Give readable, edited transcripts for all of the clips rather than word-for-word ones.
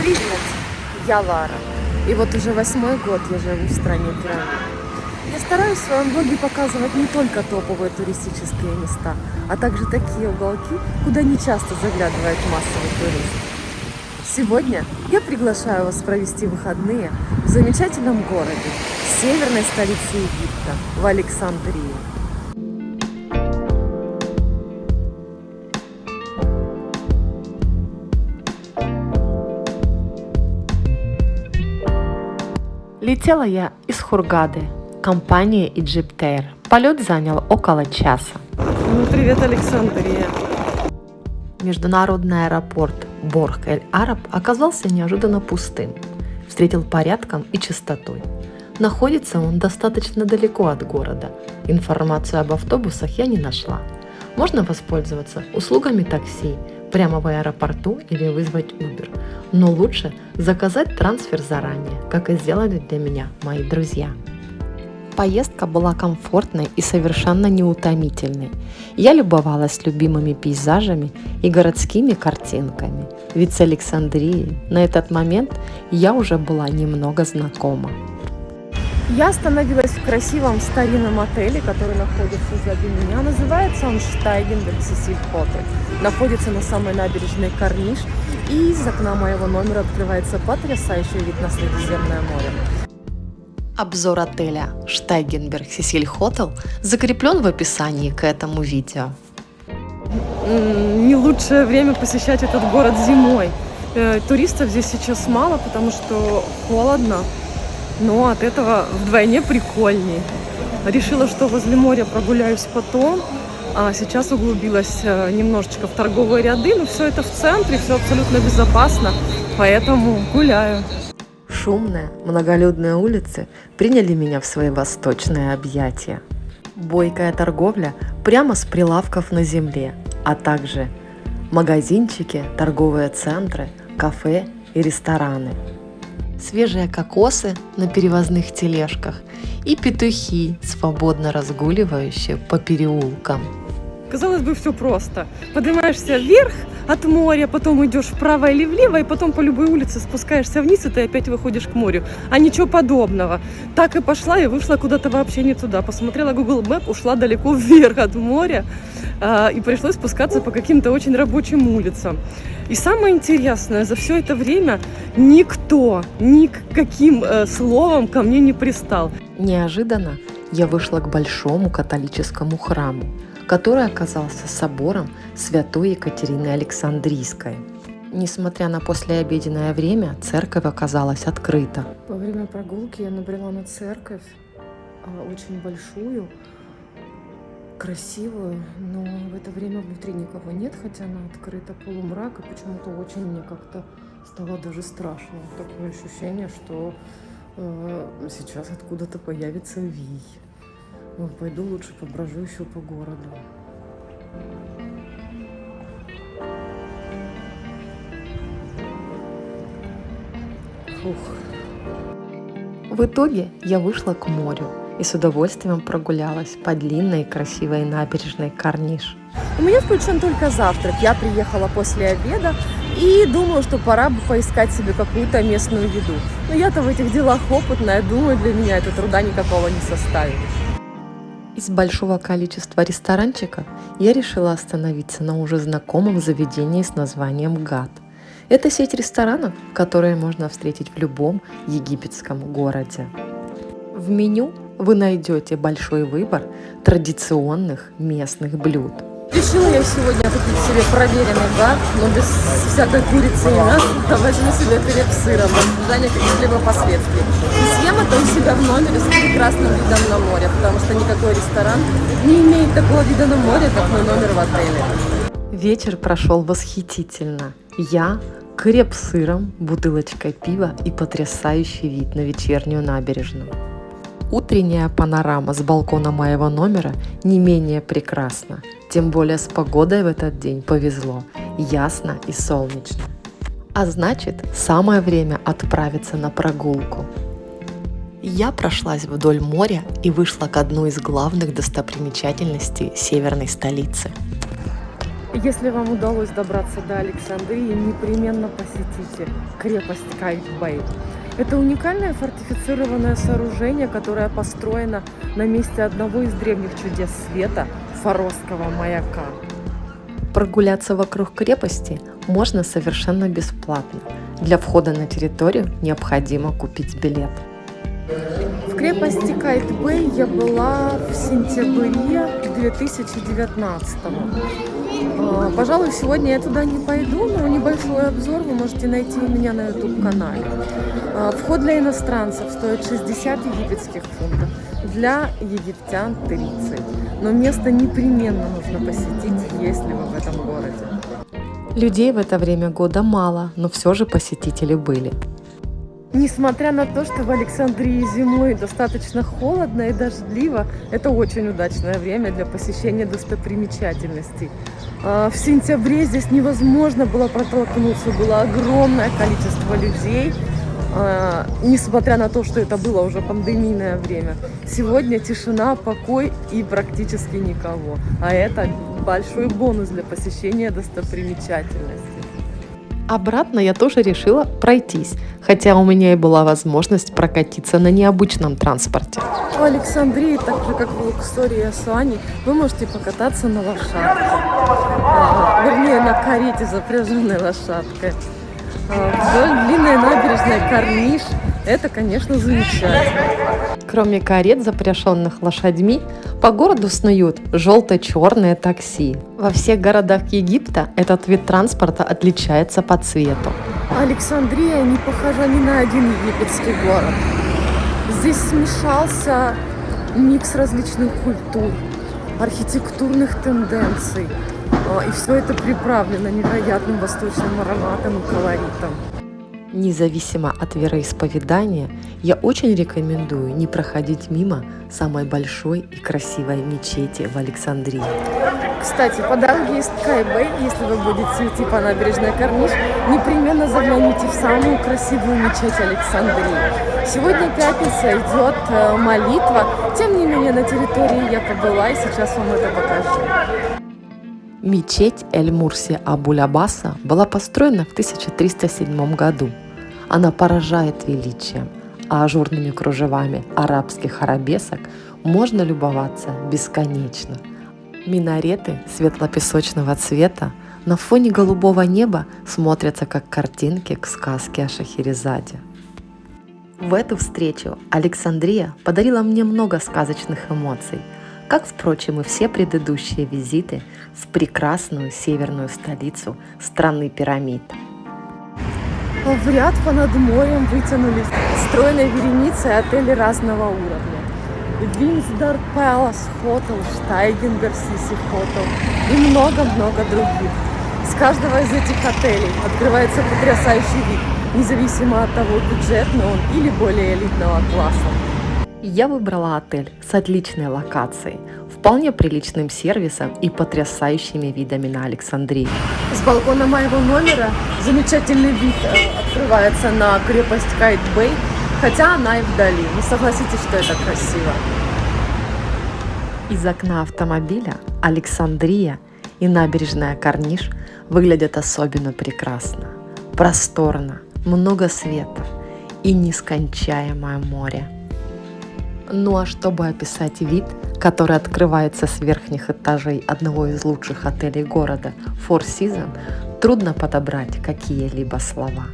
Привет, я Лара. И вот уже 8-й год я живу в стране пирамид. Я стараюсь в своем блоге показывать не только топовые туристические места, а также такие уголки, куда не часто заглядывает массовый турист. Сегодня я приглашаю вас провести выходные в замечательном городе, северной столице Египта, в Александрии. Летела я из Хургады, компания EgyptAir. Полет занял около часа. Привет, Александрия. Международный аэропорт Борг-эль-Араб оказался неожиданно пустым. Встретил порядком и чистотой. Находится он достаточно далеко от города. Информацию об автобусах я не нашла. Можно воспользоваться услугами такси прямо в аэропорту или вызвать Uber. Но лучше заказать трансфер заранее, как и сделали для меня мои друзья. Поездка была комфортной и совершенно неутомительной. Я любовалась любимыми пейзажами и городскими картинками, ведь с Александрией на этот момент я уже была немного знакома. Я остановилась в красивом старинном отеле, который находится сзади меня. Называется он Штайгенберг Сесиль Хотель. Находится на самой набережной Корниш. И из окна моего номера открывается потрясающий вид на Средиземное море. Обзор отеля Штайгенберг Сесиль Хотель закреплен в описании к этому видео. Не лучшее время посещать этот город зимой. Туристов здесь сейчас мало, потому что холодно. Но от этого вдвойне прикольней. Решила, что возле моря прогуляюсь потом, а сейчас углубилась немножечко в торговые ряды, но все это в центре, все абсолютно безопасно, поэтому гуляю. Шумные, многолюдные улицы приняли меня в свои восточные объятия. Бойкая торговля прямо с прилавков на земле, а также магазинчики, торговые центры, кафе и рестораны. Свежие кокосы на перевозных тележках и петухи, свободно разгуливающие по переулкам. Казалось бы, все просто. Поднимаешься вверх от моря, потом идешь вправо или влево, и потом по любой улице спускаешься вниз, и ты опять выходишь к морю. А ничего подобного. Так и пошла и вышла куда-то вообще не туда. Посмотрела Google Map, ушла далеко вверх от моря, и пришлось спускаться по каким-то очень рабочим улицам. И самое интересное, за все это время никто никаким словом ко мне не пристал. Неожиданно я вышла к большому католическому храму, который оказался собором святой Екатерины Александрийской. Несмотря на послеобеденное время, церковь оказалась открыта. Во время прогулки я набрела на церковь, очень большую, красивую, но в это время внутри никого нет, хотя она открыта, полумрак, и почему-то очень мне как-то стало даже страшно. Такое ощущение, что сейчас откуда-то появится вий. Пойду лучше поброжу еще по городу. Фух. В итоге я вышла к морю и с удовольствием прогулялась по длинной и красивой набережной Корниш. У меня включен только завтрак. Я приехала после обеда и думаю, что пора бы поискать себе какую-то местную еду. Но я-то в этих делах опытная, думаю, для меня это труда никакого не составит. Из большого количества ресторанчиков я решила остановиться на уже знакомом заведении с названием ГАД. Это сеть ресторанов, которые можно встретить в любом египетском городе. В меню вы найдете большой выбор традиционных местных блюд. Решила я сегодня купить себе проверенный гад, но без всякой курицы и мяса. Возьму себе хлеб с сыром, в ожидании каких-либо последствий. И съем это у себя в номере с прекрасным видом на море, потому что никакой ресторан не имеет такого вида на море, как мой номер в отеле. Вечер прошел восхитительно. Я, хлеб с сыром, бутылочкой пива и потрясающий вид на вечернюю набережную. Утренняя панорама с балкона моего номера не менее прекрасна. Тем более с погодой в этот день повезло. Ясно и солнечно. А значит, самое время отправиться на прогулку. Я прошлась вдоль моря и вышла к одной из главных достопримечательностей северной столицы. Если вам удалось добраться до Александрии, непременно посетите крепость Кайт-Бэй. Это уникальное фортифицированное сооружение, которое построено на месте одного из древних чудес света – Фаросского маяка. Прогуляться вокруг крепости можно совершенно бесплатно. Для входа на территорию необходимо купить билет. В крепости Кайт-Бэй я была в сентябре 2019. Пожалуй, сегодня я туда не пойду, но небольшой обзор вы можете найти у меня на YouTube-канале. Вход для иностранцев стоит 60 египетских фунтов, для египтян 30. Но место непременно нужно посетить, если вы в этом городе. Людей в это время года мало, но все же посетители были. Несмотря на то, что в Александрии зимой достаточно холодно и дождливо, это очень удачное время для посещения достопримечательностей. В сентябре здесь невозможно было протолкнуться, было огромное количество людей, несмотря на то, что это было уже пандемийное время. Сегодня тишина, покой и практически никого, а это большой бонус для посещения достопримечательностей. Обратно я тоже решила пройтись, хотя у меня и была возможность прокатиться на необычном транспорте. В Александрии, так же как в Луксоре и Асуане, вы можете покататься на лошадке, вернее на карете, запряженной лошадкой. Вдоль длинной набережной Корниш. Это, конечно, замечательно. Кроме карет, запряженных лошадьми, по городу снуют желто-черные такси. Во всех городах Египта этот вид транспорта отличается по цвету. Александрия не похожа ни на один египетский город. Здесь смешался микс различных культур, архитектурных тенденций. И все это приправлено невероятным восточным ароматом и колоритом. Независимо от вероисповедания, я очень рекомендую не проходить мимо самой большой и красивой мечети в Александрии. Кстати, по дороге из Кайт-Бэй, если вы будете идти по набережной Корниш, непременно загляните в самую красивую мечеть Александрии. Сегодня пятница, идет молитва. Тем не менее, на территории я побыла, и сейчас вам это покажу. Мечеть Эль-Мурси Абуль-Аббаса была построена в 1307 году. Она поражает величием, а ажурными кружевами арабских арабесок можно любоваться бесконечно. Минареты светло-песочного цвета на фоне голубого неба смотрятся как картинки к сказке о Шахерезаде. В эту встречу Александрия подарила мне много сказочных эмоций, как, впрочем, и все предыдущие визиты в прекрасную северную столицу страны пирамид. В ряд понад морем вытянулись стройной вереницей отели разного уровня. Винсдор Пэлас Хотел, Штайгенберг Сиси Хотел и много-много других. С каждого из этих отелей открывается потрясающий вид, независимо от того, бюджетный он или более элитного класса. Я выбрала отель с отличной локацией, вполне приличным сервисом и потрясающими видами на Александрию. С балкона моего номера замечательный вид открывается на крепость Кайт-Бэй, хотя она и вдали. Не согласитесь, что это красиво. Из окна автомобиля Александрия и набережная Корниш выглядят особенно прекрасно. Просторно, много света и нескончаемое море. Ну а чтобы описать вид, который открывается с верхних этажей одного из лучших отелей города Four Seasons, трудно подобрать какие-либо слова.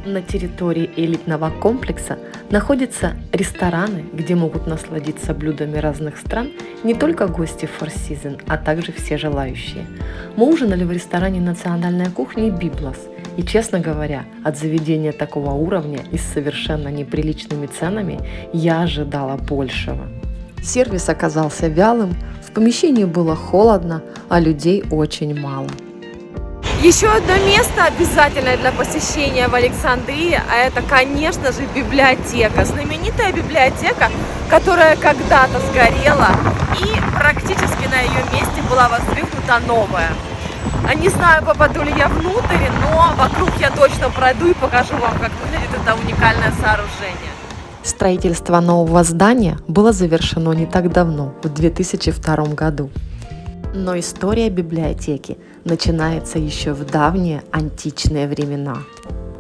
На территории элитного комплекса находятся рестораны, где могут насладиться блюдами разных стран не только гости Four Seasons, а также все желающие. Мы ужинали в ресторане национальной кухни «Библос», и, честно говоря, от заведения такого уровня и с совершенно неприличными ценами я ожидала большего. Сервис оказался вялым, в помещении было холодно, а людей очень мало. Еще одно место обязательное для посещения в Александрии, а это, конечно же, библиотека. Знаменитая библиотека, которая когда-то сгорела, и практически на ее месте была воздвигнута новая. Не знаю, попаду ли я внутрь, но вокруг я точно пройду и покажу вам, как выглядит это уникальное сооружение. Строительство нового здания было завершено не так давно, в 2002 году. Но история библиотеки начинается еще в давние античные времена.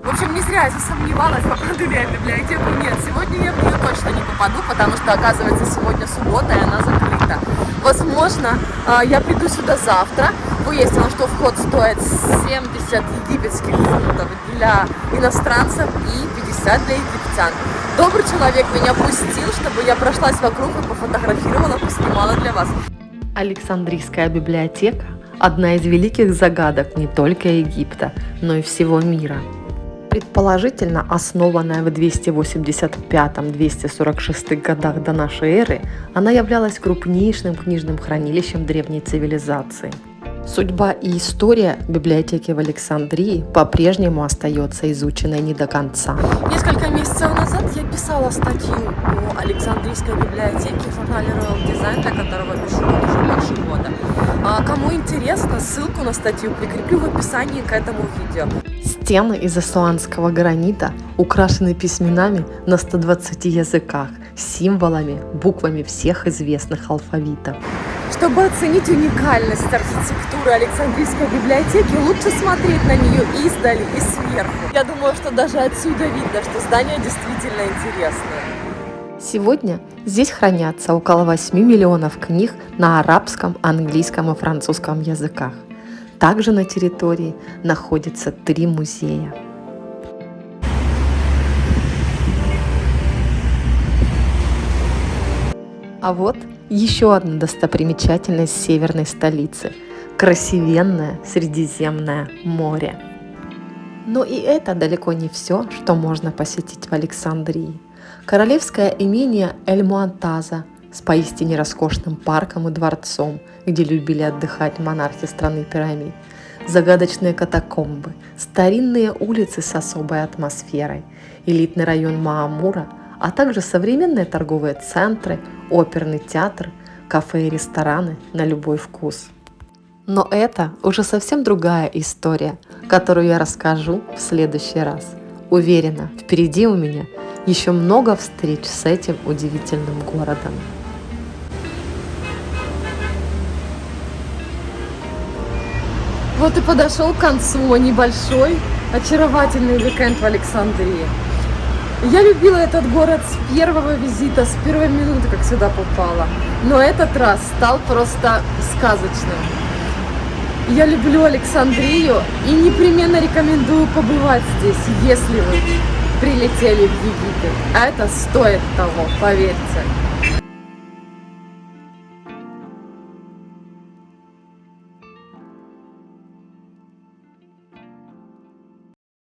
В общем, не зря я засомневалась, попаду ли я в библиотеку. Нет, сегодня я в нее точно не попаду, потому что, оказывается, сегодня суббота, и она закрыта. Возможно, я приду сюда завтра. Выяснила, что вход стоит 70 египетских фунтов для иностранцев и 50 для египтян. Добрый человек меня пустил, чтобы я прошлась вокруг и пофотографировала, поснимала для вас. Александрийская библиотека – одна из великих загадок не только Египта, но и всего мира. Предположительно, основанная в 285-246 годах до нашей эры, она являлась крупнейшим книжным хранилищем древней цивилизации. Судьба и история библиотеки в Александрии по-прежнему остается изученной не до конца. Несколько месяцев назад я писала статью о Александрийской библиотеке в журнале Royal Design, для которого пишу уже больше года. Кому интересно, ссылку на статью прикреплю в описании к этому видео. Стены из ассуанского гранита украшены письменами на 120 языках, символами, буквами всех известных алфавитов. Чтобы оценить уникальность архитектуры Александрийской библиотеки, лучше смотреть на нее издали и сверху. Я думаю, что даже отсюда видно, что здание действительно интересное. Сегодня здесь хранятся около 8 миллионов книг на арабском, английском и французском языках. Также на территории находится 3 музея. А вот еще одна достопримечательность северной столицы – красивенное Средиземное море. Но и это далеко не все, что можно посетить в Александрии. Королевское имение Эль-Муантаза с поистине роскошным парком и дворцом, где любили отдыхать монархи страны пирамид, загадочные катакомбы, старинные улицы с особой атмосферой, элитный район Маамура, а также современные торговые центры, оперный театр, кафе и рестораны на любой вкус. Но это уже совсем другая история, которую я расскажу в следующий раз. Уверена, впереди у меня еще много встреч с этим удивительным городом. Вот и подошел к концу небольшой, очаровательный уикенд в Александрии. Я любила этот город с первого визита, с первой минуты, как сюда попала. Но этот раз стал просто сказочным. Я люблю Александрию и непременно рекомендую побывать здесь, если вы прилетели в Египет. А это стоит того, поверьте.